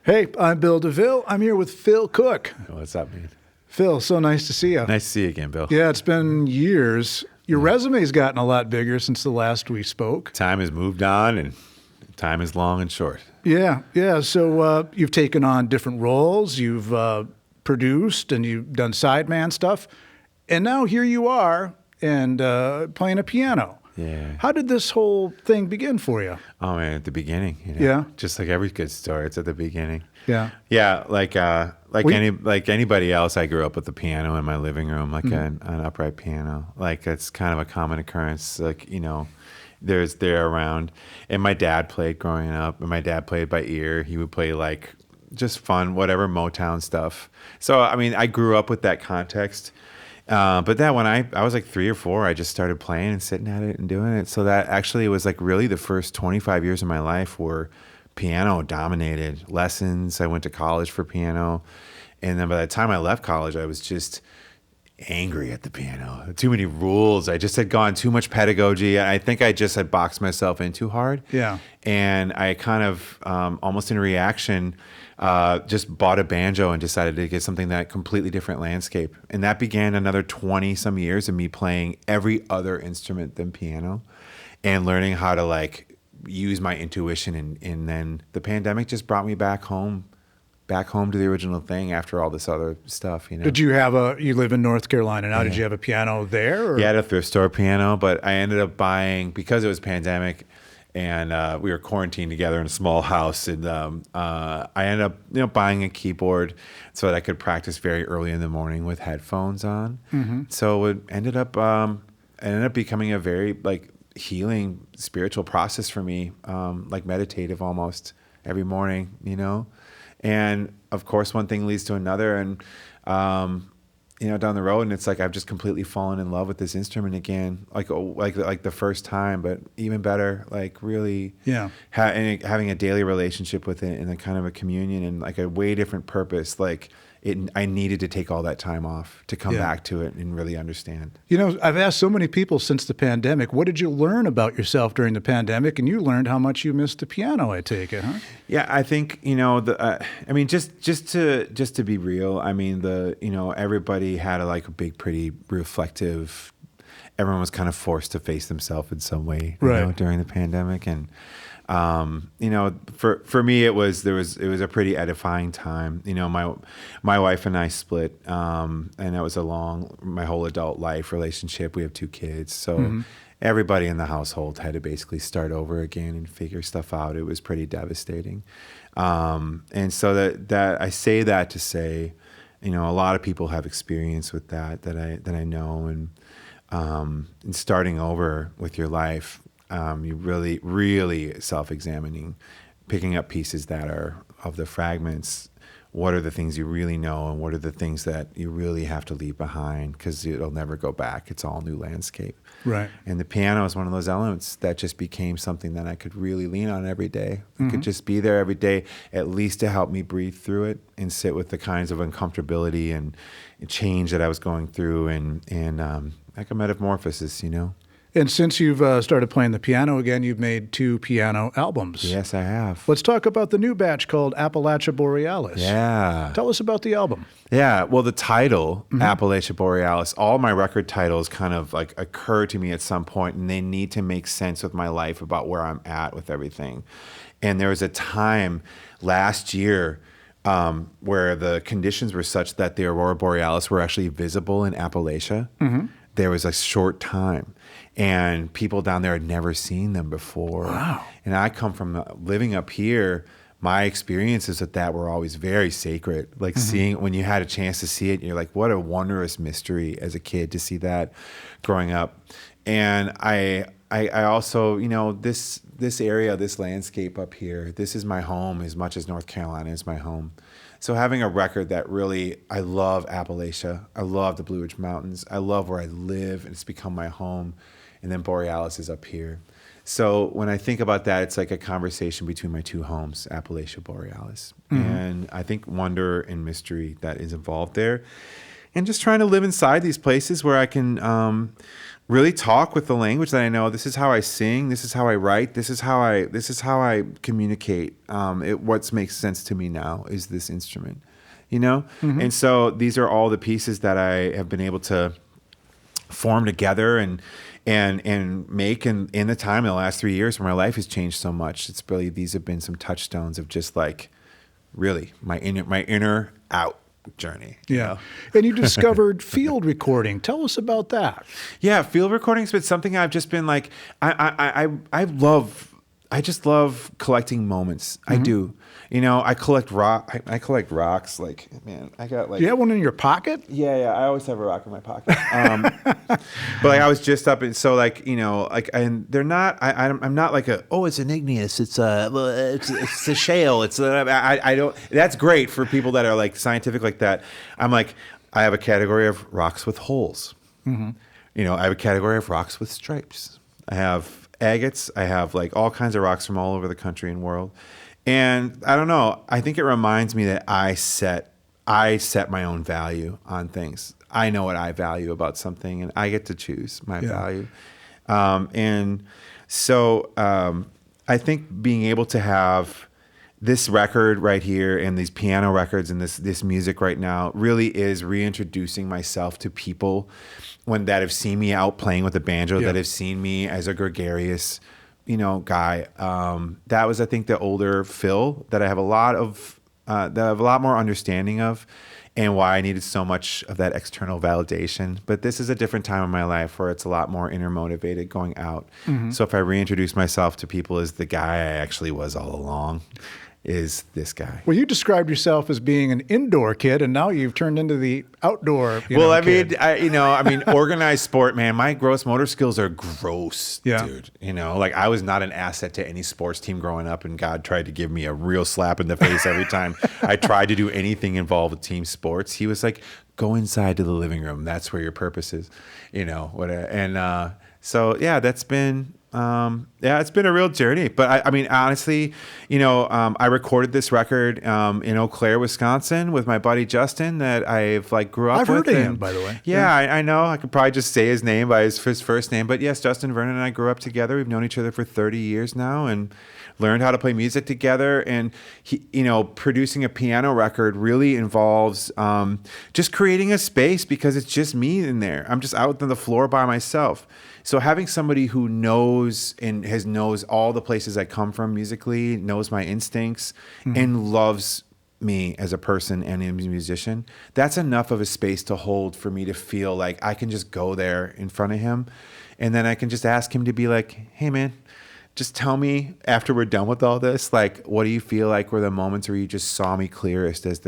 Hey, I'm Bill DeVille. I'm here with Phil Cook. What's up, man? Phil, so nice to see you. Nice to see you again, Bill. Yeah, it's been years. Your resume's gotten a lot bigger since the last we spoke. Time has moved on, and time is long and short. Yeah. So you've taken on different roles. You've produced and you've done sideman stuff. And now here you are and playing a piano. Yeah. How did this whole thing begin for you? Oh, man, at the beginning. Yeah. Just like every good story, it's at the beginning. Yeah. Yeah, like anybody else, I grew up with the piano in my living room, like an upright piano. Like it's kind of a common occurrence. Like, they're around. And my dad played growing up, and my dad played by ear. He would play like just fun, whatever Motown stuff. So, I mean, I grew up with that context. But then when I was like 3 or 4, I just started playing and sitting at it and doing it. So that actually was like really the first 25 years of my life were piano dominated. Lessons. I went to college for piano. And then by the time I left college, I was just angry at the piano. Too many rules. I just had gone too much pedagogy. I think I just had boxed myself in too hard. Yeah. And I kind of, almost in reaction, just bought a banjo and decided to get something that completely different landscape. And that began another 20 some years of me playing every other instrument than piano and learning how to like use my intuition. And then the pandemic just brought me back home to the original thing after all this other stuff, Did you you live in North Carolina now, Did you have a piano there? Or? Yeah, I had a thrift store piano, but I ended up buying, because it was pandemic and we were quarantined together in a small house, and I ended up buying a keyboard so that I could practice very early in the morning with headphones on. Mm-hmm. So it ended up becoming a very like healing spiritual process for me, like meditative almost every morning, And of course, one thing leads to another, and down the road, and it's like I've just completely fallen in love with this instrument again, like the first time, but even better, like really, having a daily relationship with it and a kind of a communion and like a way different purpose, like. I needed to take all that time off to come back to it and really understand. I've asked so many people since the pandemic, what did you learn about yourself during the pandemic? And you learned how much you missed the piano, I take it, huh? Yeah, I think, just to be real, I mean, everybody had a big, pretty reflective, everyone was kind of forced to face themselves in some way, during the pandemic. And, for me, it was a pretty edifying time. My wife and I split, and that was my whole adult life relationship. We have 2 kids. So everybody in the household had to basically start over again and figure stuff out. It was pretty devastating. And so that I say that to say, a lot of people have experience with that I know, and starting over with your life. You really, really self-examining, picking up pieces that are of the fragments. What are the things you really know, and what are the things that you really have to leave behind because it'll never go back. It's all new landscape. Right. And the piano is one of those elements that just became something that I could really lean on every day. It could just be there every day, at least to help me breathe through it and sit with the kinds of uncomfortability and change that I was going through, and like a metamorphosis, And since you've started playing the piano again, you've made 2 piano albums. Yes, I have. Let's talk about the new batch called Appalachia Borealis. Yeah. Tell us about the album. Yeah, well, the title, Appalachia Borealis, all my record titles kind of like occur to me at some point, and they need to make sense with my life about where I'm at with everything. And there was a time last year where the conditions were such that the Aurora Borealis were actually visible in Appalachia. Mm-hmm. There was a short time, and people down there had never seen them before. Wow. And I come from living up here. My experiences with that were always very sacred. Like seeing, when you had a chance to see it, you're like, what a wondrous mystery as a kid to see that growing up. And I also, this area, this landscape up here, this is my home as much as North Carolina is my home. So having a record that really, I love Appalachia. I love the Blue Ridge Mountains. I love where I live, and it's become my home. And then Borealis is up here. So when I think about that, it's like a conversation between my 2 homes, Appalachia Borealis. And I think wonder and mystery that is involved there. and just trying to live inside these places where I can really talk with the language that I know. This is how I sing. This is how I write. This is how I communicate. What makes sense to me now is this instrument, And so these are all the pieces that I have been able to form together and make in the time in the last 3 years where my life has changed so much. It's really, these have been some touchstones of just like really my inner out journey. Yeah. And you discovered field recording. Tell us about that. Yeah, field recording's been something I've just been like, I just love collecting moments. I do. I collect I collect rocks. Like, man, I got like. Do you have one in your pocket? Yeah. I always have a rock in my pocket. But like, I was just up, and so like, and they're not. I'm not like it's an igneous. It's a shale. I don't. That's great for people that are like scientific like that. I'm like, I have a category of rocks with holes. I have a category of rocks with stripes. I have agates. I have like all kinds of rocks from all over the country and world. And I don't know. I think it reminds me that I set my own value on things. I know what I value about something, and I get to choose my value. And so I think being able to have this record right here and these piano records and this music right now really is reintroducing myself to people that have seen me out playing with the banjo, that have seen me as a gregarious guy. That was, I think, the older Phil that I have a lot more understanding of, and why I needed so much of that external validation. But this is a different time in my life where it's a lot more inner motivated going out. So if I reintroduce myself to people as the guy I actually was all along, is this guy. Well, you described yourself as being an indoor kid, and now you've turned into the outdoor. Kid. I mean, organized sport, man. My gross motor skills are gross, dude. Like I was not an asset to any sports team growing up, and God tried to give me a real slap in the face every time I tried to do anything involved with team sports. He was like, "Go inside to the living room. That's where your purpose is." So yeah, that's been. It's been a real journey, but I mean, honestly, I recorded this record in Eau Claire, Wisconsin with my buddy Justin that I've like grew up with. I've heard of him, by the way. Yeah, I know. I could probably just say his name by his first name, but yes, Justin Vernon and I grew up together. We've known each other for 30 years now and learned how to play music together. And he, producing a piano record really involves just creating a space because it's just me in there. I'm just out on the floor by myself. So having somebody who knows all the places I come from musically, knows my instincts, and loves me as a person and as a musician, that's enough of a space to hold for me to feel like I can just go there in front of him, and then I can just ask him to be like, "Hey, man, just tell me after we're done with all this, like, what do you feel like were the moments where you just saw me clearest as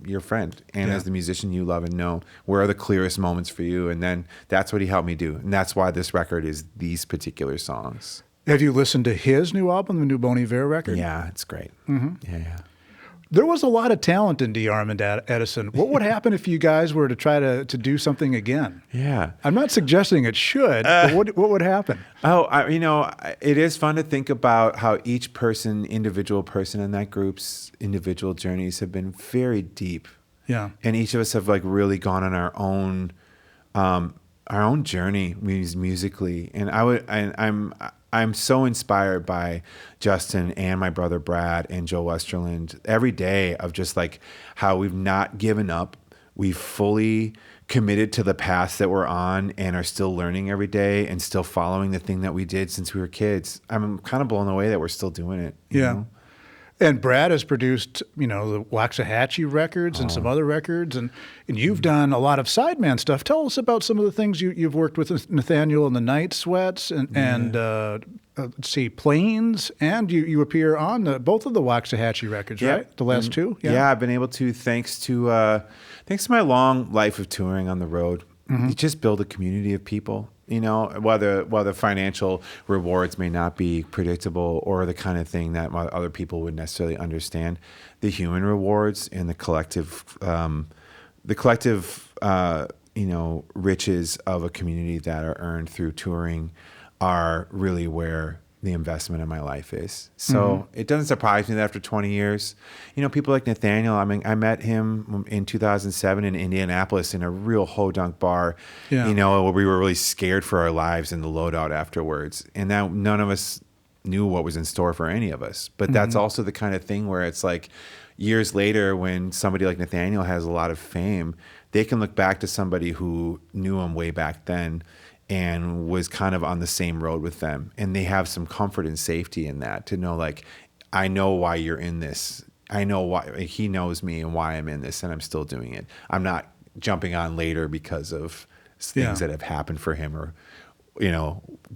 your friend and as the musician you love and know? Where are the clearest moments for you?" And then that's what he helped me do. And that's why this record is these particular songs. Have you listened to his new album, the new Bon Iver record? Yeah, it's great. Yeah. There was a lot of talent in DeArm and Edison. What would happen if you guys were to try to do something again? Yeah. I'm not suggesting it should, but what would happen? It is fun to think about how each individual person in that group's individual journeys have been very deep. Yeah. And each of us have like really gone on our own journey musically. And I'm so inspired by Justin and my brother Brad and Joe Westerland every day of just like how we've not given up. We've fully committed to the path that we're on and are still learning every day and still following the thing that we did since we were kids. I'm kind of blown away that we're still doing it. You know? And Brad has produced, the Waxahachie records and some other records, and you've done a lot of sideman stuff. Tell us about some of the things you've worked with Nathaniel and the Night Sweats and let's see, Plains, and you appear on both of the Waxahachie records, right? The last two? Yeah, I've been able to, thanks to my long life of touring on the road, you just build a community of people. While the financial rewards may not be predictable or the kind of thing that other people would necessarily understand, the human rewards and the collective riches of a community that are earned through touring are really where the investment in my life is. So it doesn't surprise me that after 20 years, people like Nathaniel, I mean, I met him in 2007 in Indianapolis in a real ho-dunk bar, Yeah. where we were really scared for our lives in the loadout afterwards. And now none of us knew what was in store for any of us. But that's also the kind of thing where it's like years later when somebody like Nathaniel has a lot of fame, they can look back to somebody who knew him way back then and was kind of on the same road with them. And they have some comfort and safety in that to know, like, I know why you're in this. I know why he knows me and why I'm in this, and I'm still doing it. I'm not jumping on later because of things that have happened for him or,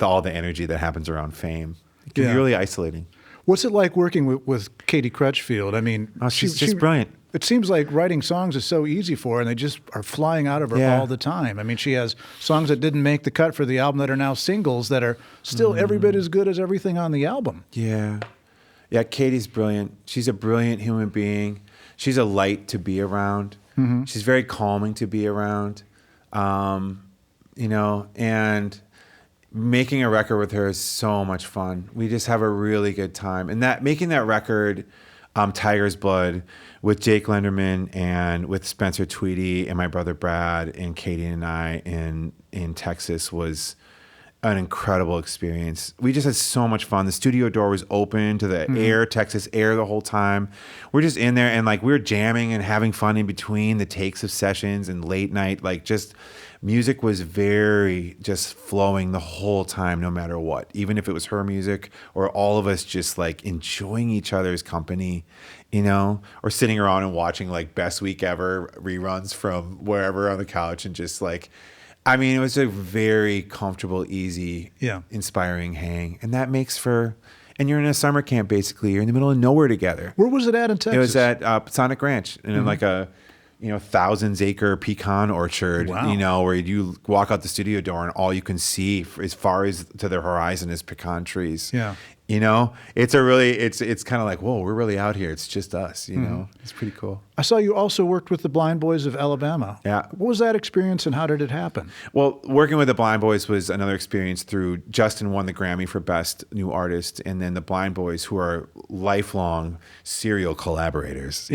all the energy that happens around fame. It can be really isolating. What's it like working with Katie Crutchfield? I mean, she's just brilliant. It seems like writing songs is so easy for her, and they just are flying out of her all the time. I mean, she has songs that didn't make the cut for the album that are now singles that are still every bit as good as everything on the album. Yeah. Yeah, Katie's brilliant. She's a brilliant human being. She's a light to be around. She's very calming to be around. And making a record with her is so much fun. We just have a really good time. And making that record, Tiger's Blood, with Jake Lenderman and with Spencer Tweedy and my brother Brad and Katie and I in Texas was an incredible experience. We just had so much fun. The studio door was open to the Texas air the whole time. We're just in there and like we were jamming and having fun in between the takes of sessions and late night. Like just music was very just flowing the whole time, no matter what. Even if it was her music or all of us just like enjoying each other's company, or sitting around and watching like Best Week Ever reruns from wherever on the couch and just like, I mean, it was a very comfortable, easy, inspiring hang. And that makes and you're in a summer camp, basically. You're in the middle of nowhere together. Where was it at in Texas? It was at Sonic Ranch and in like a, thousands acre pecan orchard, where you walk out the studio door and all you can see as far as to the horizon is pecan trees. Yeah. It's kind of like, whoa, we're really out here. It's just us, It's pretty cool. I saw you also worked with the Blind Boys of Alabama. Yeah. What was that experience and how did it happen? Well, working with the Blind Boys was another experience through Justin won the Grammy for Best New Artist. And then the Blind Boys, who are lifelong serial collaborators,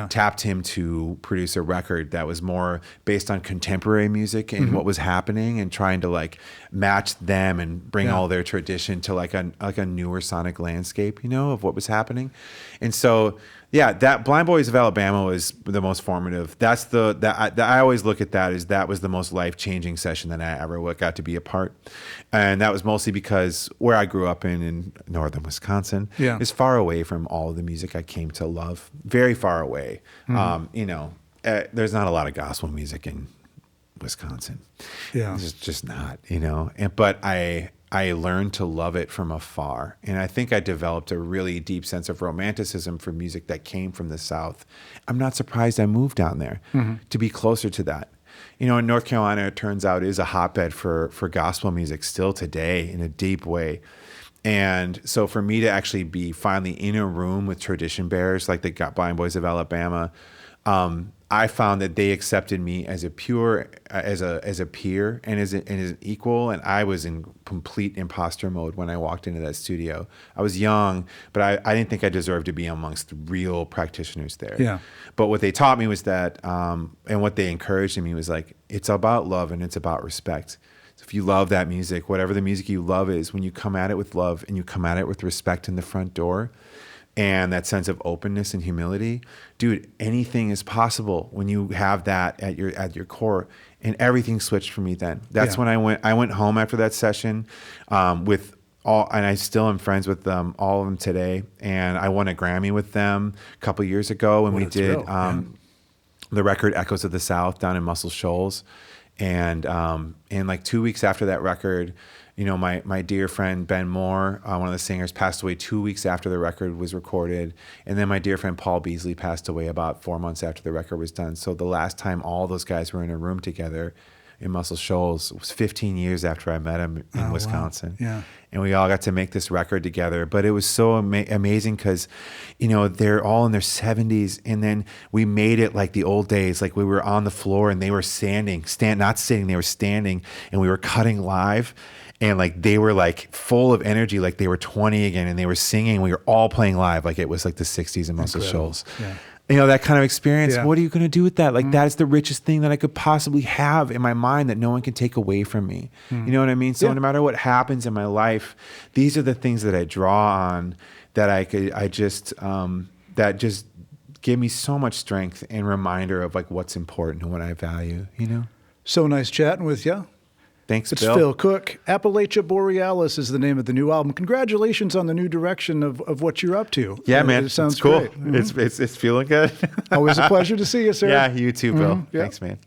tapped him to produce a record that was more based on contemporary music and what was happening and trying to like match them and bring all their tradition to like a newer sonic landscape, of what was happening. And so, that Blind Boys of Alabama was the most formative. That's I always look at that as that was the most life-changing session that I ever got to be a part. And that was mostly because where I grew up in northern Wisconsin is far away from all of the music I came to love. Very far away. There's not a lot of gospel music in Wisconsin. Yeah. It's just not, but I learned to love it from afar. And I think I developed a really deep sense of romanticism for music that came from the South. I'm not surprised I moved down there to be closer to that. In North Carolina, it turns out is a hotbed for gospel music still today in a deep way. And so for me to actually be finally in a room with tradition bearers like the Blind Boys of Alabama, I found that they accepted me as a peer and as an equal, and I was in complete imposter mode when I walked into that studio. I was young, but I didn't think I deserved to be amongst real practitioners there. Yeah. But what they taught me was that, and what they encouraged in me was like, it's about love and it's about respect. So if you love that music, whatever the music you love is, when you come at it with love and you come at it with respect in the front door, and that sense of openness and humility, dude, anything is possible when you have that at your core. And everything switched for me then. That's when I went home after that session with all, and I still am friends with them, all of them today. And I won a Grammy with them a couple years ago when we did the record Echoes of the South down in Muscle Shoals. And like 2 weeks after that record, my dear friend Ben Moore, one of the singers, passed away 2 weeks after the record was recorded. And then my dear friend Paul Beasley passed away about 4 months after the record was done. So the last time all those guys were in a room together, in Muscle Shoals. It was 15 years after I met him in Wisconsin. Wow. Yeah. And we all got to make this record together. But it was so amazing because, they're all in their 70s. And then we made it like the old days. Like we were on the floor and they were not sitting, they were standing. And we were cutting live. And like they were like full of energy, like they were 20 again. And they were singing. We were all playing live like it was like the 60s in Muscle Shoals. Yeah. That kind of experience. Yeah. What are you going to do with that? Like that is the richest thing that I could possibly have in my mind that no one can take away from me. You know what I mean? So no matter what happens in my life, these are the things that I draw on that that just give me so much strength and reminder of like what's important and what I value, So nice chatting with you. Thanks, It's Bill. Phil Cook. Appalachia Borealis is the name of the new album. Congratulations on the new direction of what you're up to. Yeah, man. It sounds it's cool. great. Mm-hmm. It's feeling good. Always a pleasure to see you, sir. Yeah, you too, Bill. Mm-hmm. Yeah. Thanks, man.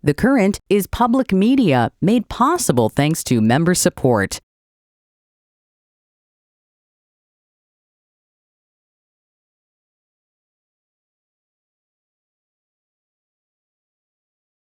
The Current is public media made possible thanks to member support.